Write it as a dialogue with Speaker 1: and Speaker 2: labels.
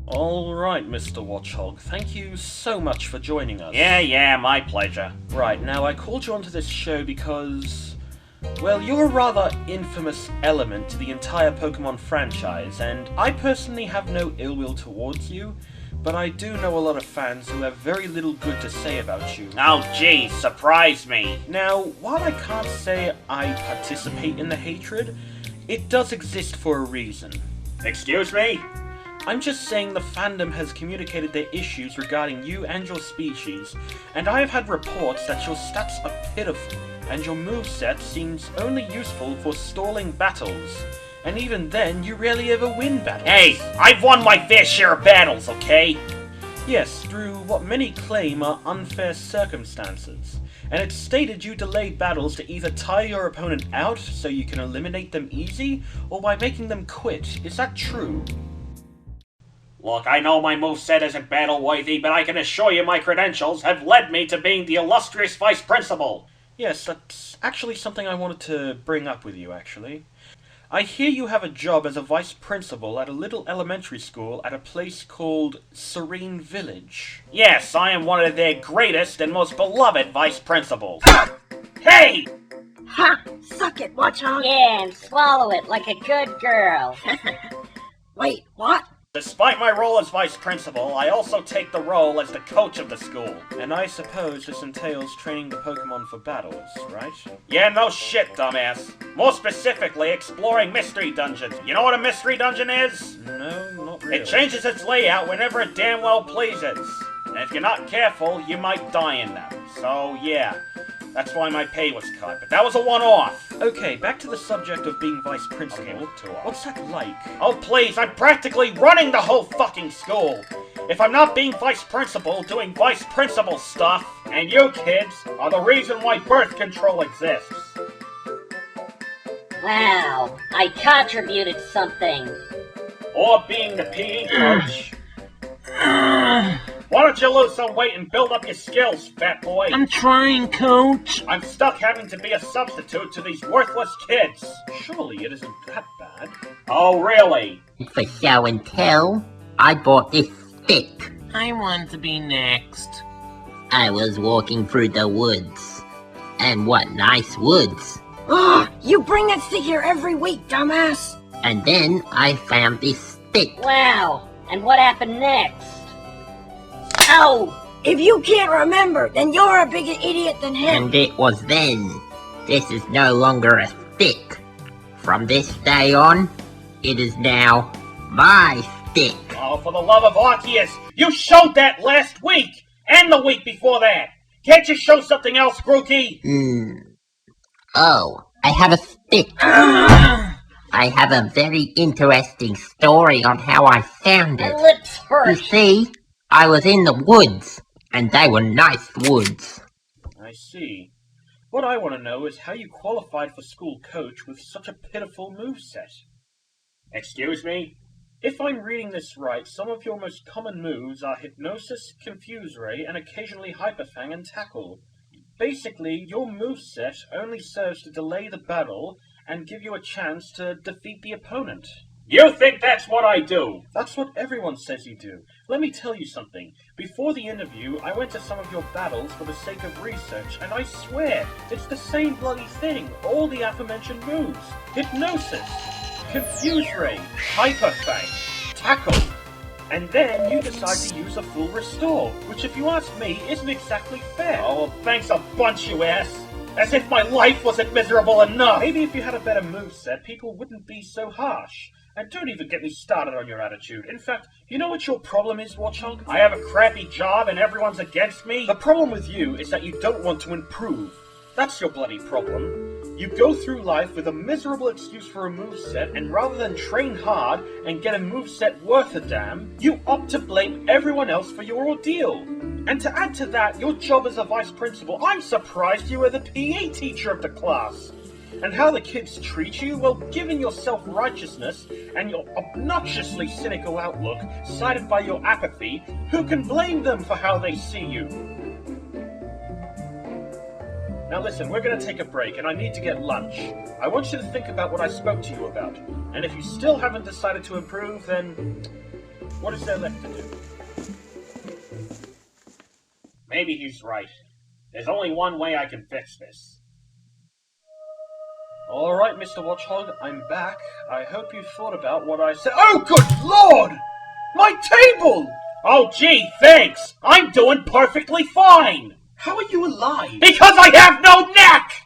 Speaker 1: Alright, Mr. Watchog, thank you so much for joining us.
Speaker 2: Yeah, my pleasure.
Speaker 1: Right, now I called you onto this show because, well, you're a rather infamous element to the entire Pokémon franchise, and I personally have no ill will towards you, but I do know a lot of fans who have very little good to say about you.
Speaker 2: Oh geez, surprise me.
Speaker 1: Now, while I can't say I participate in the hatred, it does exist for a reason.
Speaker 2: Excuse me?
Speaker 1: I'm just saying the fandom has communicated their issues regarding you and your species, and I have had reports that your stats are pitiful, and your moveset seems only useful for stalling battles. And even then, you rarely ever win battles.
Speaker 2: Hey, I've won my fair share of battles, okay?
Speaker 1: Yes, through what many claim are unfair circumstances. And it's stated you delayed battles to either tire your opponent out so you can eliminate them easy, or by making them quit. Is that true?
Speaker 2: Look, I know my moveset isn't battle-worthy, but I can assure you my credentials have led me to being the illustrious Vice Principal.
Speaker 1: Yes, that's actually something I wanted to bring up with you, actually. I hear you have a job as a Vice Principal at a little elementary school at a place called Serene Village.
Speaker 2: Yes, I am one of their greatest and most beloved Vice Principals. Hey!
Speaker 3: Ha! Suck it, Watchog!
Speaker 4: Yeah, and swallow it like a good girl.
Speaker 3: Wait, what?
Speaker 2: Despite my role as Vice Principal, I also take the role as the coach of the school.
Speaker 1: And I suppose this entails training the Pokémon for battles, right?
Speaker 2: Yeah, no shit, dumbass. More specifically, exploring mystery dungeons. You know what a mystery dungeon is?
Speaker 1: No, not really.
Speaker 2: It changes its layout whenever it damn well pleases. And if you're not careful, you might die in them. So, yeah. That's why my pay was cut, but that was a one-off.
Speaker 1: Okay, back to the subject of being Vice Principal.
Speaker 2: Okay, two-off.
Speaker 1: What's that like?
Speaker 2: Oh, please, I'm practically running the whole fucking school. If I'm not being Vice Principal, doing Vice Principal stuff, and you kids are the reason why birth control exists.
Speaker 4: Wow, I contributed something.
Speaker 2: Or being the PE coach. Why don't you lose some weight and build up your skills, fat boy?
Speaker 5: I'm trying, Coach.
Speaker 2: I'm stuck having to be a substitute to these worthless kids.
Speaker 1: Surely it isn't that bad.
Speaker 2: Oh, really?
Speaker 6: For show and tell, I bought this stick.
Speaker 5: I want to be next.
Speaker 6: I was walking through the woods. And what nice woods.
Speaker 3: Ugh! You bring that stick here every week, dumbass!
Speaker 6: And then I found this stick.
Speaker 4: Wow, and what happened next? Ow!
Speaker 3: If you can't remember, then you're a bigger idiot than him!
Speaker 6: And it was then. This is no longer a stick. From this day on, it is now my stick.
Speaker 2: Oh, for the love of Arceus, you showed that last week! And the week before that! Can't you show something else, Grookey?
Speaker 6: Oh, I have a stick. I have a very interesting story on how I found
Speaker 4: My
Speaker 6: it.
Speaker 4: lips
Speaker 6: You
Speaker 4: hurt.
Speaker 6: see, I was in the woods, and they were nice woods.
Speaker 1: I see. What I want to know is how you qualified for school coach with such a pitiful moveset.
Speaker 2: Excuse me?
Speaker 1: If I'm reading this right, some of your most common moves are Hypnosis, Confuse Ray, and occasionally Hyperfang and Tackle. Basically, your moveset only serves to delay the battle and give you a chance to defeat the opponent.
Speaker 2: You think that's what I do?
Speaker 1: That's what everyone says you do. Let me tell you something. Before the interview, I went to some of your battles for the sake of research, and I swear, it's the same bloody thing. All the aforementioned moves. Hypnosis, Confuse Ray, Hyperfang, Tackle. And then you decide to use a full restore, which if you ask me, isn't exactly fair.
Speaker 2: Oh, well, thanks a bunch, you ass. As if my life wasn't miserable enough.
Speaker 1: Maybe if you had a better moveset, people wouldn't be so harsh. And don't even get me started on your attitude. In fact, you know what your problem is, Watchog?
Speaker 2: I have a crappy job and everyone's against me?
Speaker 1: The problem with you is that you don't want to improve. That's your bloody problem. You go through life with a miserable excuse for a moveset, and rather than train hard and get a moveset worth a damn, you opt to blame everyone else for your ordeal. And to add to that, your job as a vice principal, I'm surprised you were the PE teacher of the class. And how the kids treat you? Well, given your self-righteousness and your obnoxiously cynical outlook, cited by your apathy, who can blame them for how they see you? Now listen, we're going to take a break, and I need to get lunch. I want you to think about what I spoke to you about. And if you still haven't decided to improve, then What is there left to do?
Speaker 2: Maybe he's right. There's only one way I can fix this.
Speaker 1: Alright, Mr. Watchog, I'm back. I hope you thought about what I said. Oh, good lord! My table!
Speaker 2: Oh gee, thanks! I'm doing perfectly fine!
Speaker 1: How are you alive?
Speaker 2: Because I have no neck!